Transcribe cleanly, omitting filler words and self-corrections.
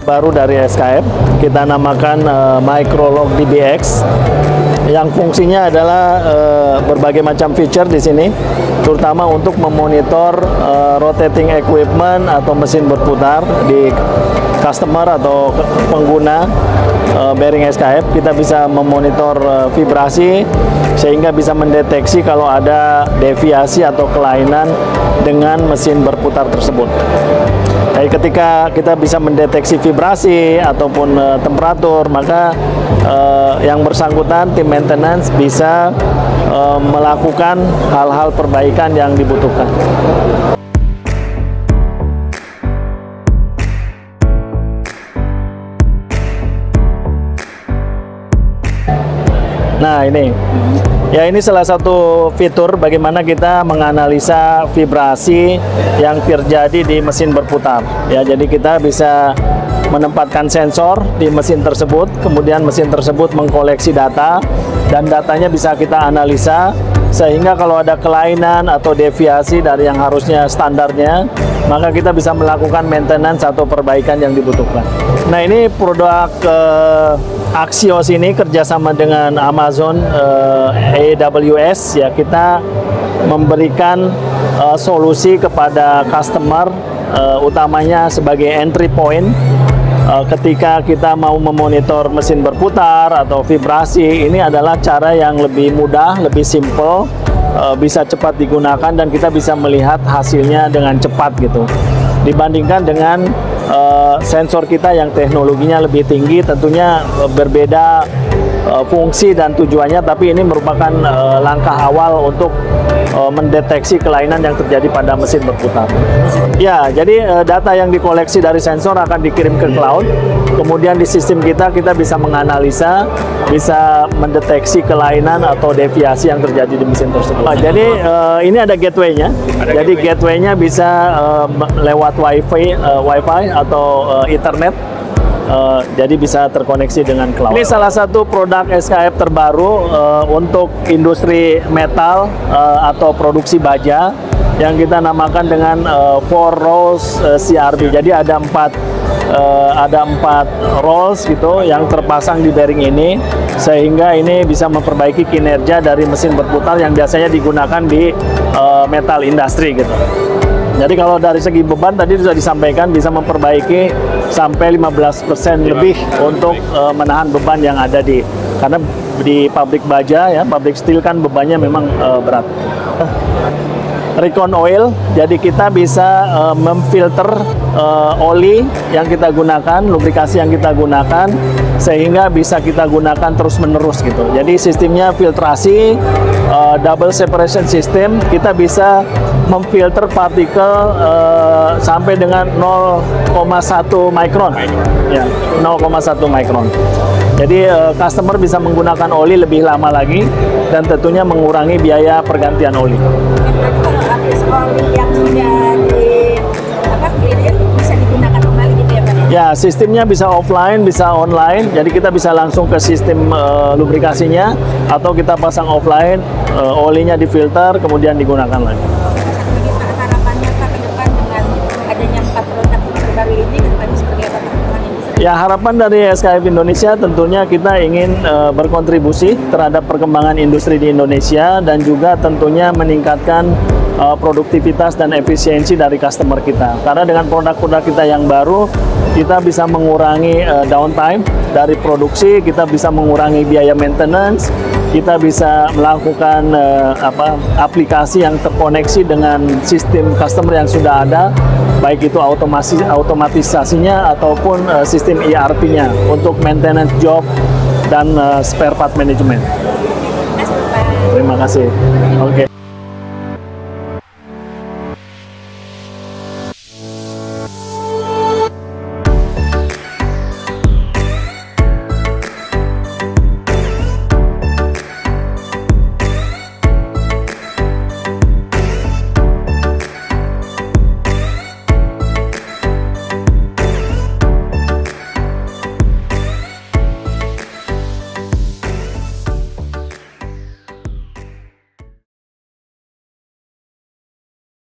baru dari SKF. Kita namakan Microlog DBX, yang fungsinya adalah berbagai macam feature di sini, terutama untuk memonitor rotating equipment atau mesin berputar di customer atau pengguna bearing SKF. Kita bisa memonitor vibrasi sehingga bisa mendeteksi kalau ada deviasi atau kelainan dengan mesin berputar tersebut. Jadi ketika kita bisa mendeteksi vibrasi ataupun temperatur, maka yang bersangkutan tim maintenance bisa melakukan hal-hal perbaikan yang dibutuhkan. Nah ini salah satu fitur bagaimana kita menganalisa vibrasi yang terjadi di mesin berputar. Ya, jadi kita bisa menempatkan sensor di mesin tersebut, kemudian mesin tersebut mengkoleksi data, dan datanya bisa kita analisa, sehingga kalau ada kelainan atau deviasi dari yang harusnya standarnya, maka kita bisa melakukan maintenance atau perbaikan yang dibutuhkan. Nah, ini produk Axios ini kerjasama dengan Amazon AWS, ya, kita memberikan solusi kepada customer, utamanya sebagai entry point. Ketika kita mau memonitor mesin berputar atau vibrasi, ini adalah cara yang lebih mudah, lebih simple, bisa cepat digunakan, dan kita bisa melihat hasilnya dengan cepat gitu. Dibandingkan dengan sensor kita yang teknologinya lebih tinggi, tentunya berbeda fungsi dan tujuannya, tapi ini merupakan langkah awal untuk mendeteksi kelainan yang terjadi pada mesin berputar. Ya, jadi data yang dikoleksi dari sensor akan dikirim ke cloud, kemudian di sistem kita bisa menganalisa, bisa mendeteksi kelainan atau deviasi yang terjadi di mesin tersebut. Jadi ini ada gateway-nya. Jadi gateway-nya bisa lewat Wi-Fi atau Ethernet. Jadi bisa terkoneksi dengan cloud. Ini salah satu produk SKF terbaru untuk industri metal atau produksi baja, yang kita namakan dengan 4 rolls CRB. Jadi ada empat rolls gitu yang terpasang di bearing ini, sehingga ini bisa memperbaiki kinerja dari mesin berputar yang biasanya digunakan di metal industry gitu. Jadi kalau dari segi beban tadi sudah disampaikan, bisa memperbaiki sampai 15% lebih untuk menahan beban yang ada karena di pabrik baja, ya, pabrik steel kan bebannya memang berat. Recon oil, jadi kita bisa memfilter oli yang kita gunakan, lubrikasi yang kita gunakan, sehingga bisa kita gunakan terus-menerus gitu. Jadi sistemnya filtrasi, double separation system, kita bisa memfilter partikel sampai dengan 0,1 micron, ya, 0,1 micron. Jadi customer bisa menggunakan oli lebih lama lagi, dan tentunya mengurangi biaya pergantian oli. Oli yang sudah bisa digunakan kembali gitu ya Pak? Ya, sistemnya bisa offline, bisa online. Jadi kita bisa langsung ke sistem lubrikasinya, atau kita pasang offline, olinya difilter, kemudian digunakan lagi. Harapannya Pak ke depan dengan adanya 4 produk terbaru ini, ke depan seperti apa perkembangan industri? Ya, harapan dari SKF Indonesia tentunya kita ingin berkontribusi terhadap perkembangan industri di Indonesia, dan juga tentunya meningkatkan produktivitas dan efisiensi dari customer kita. Karena dengan produk-produk kita yang baru, kita bisa mengurangi downtime dari produksi, kita bisa mengurangi biaya maintenance, kita bisa melakukan aplikasi yang terkoneksi dengan sistem customer yang sudah ada, baik itu otomatisasinya ataupun sistem ERP-nya untuk maintenance job dan spare part management. Terima kasih Pak. Terima kasih. Oke.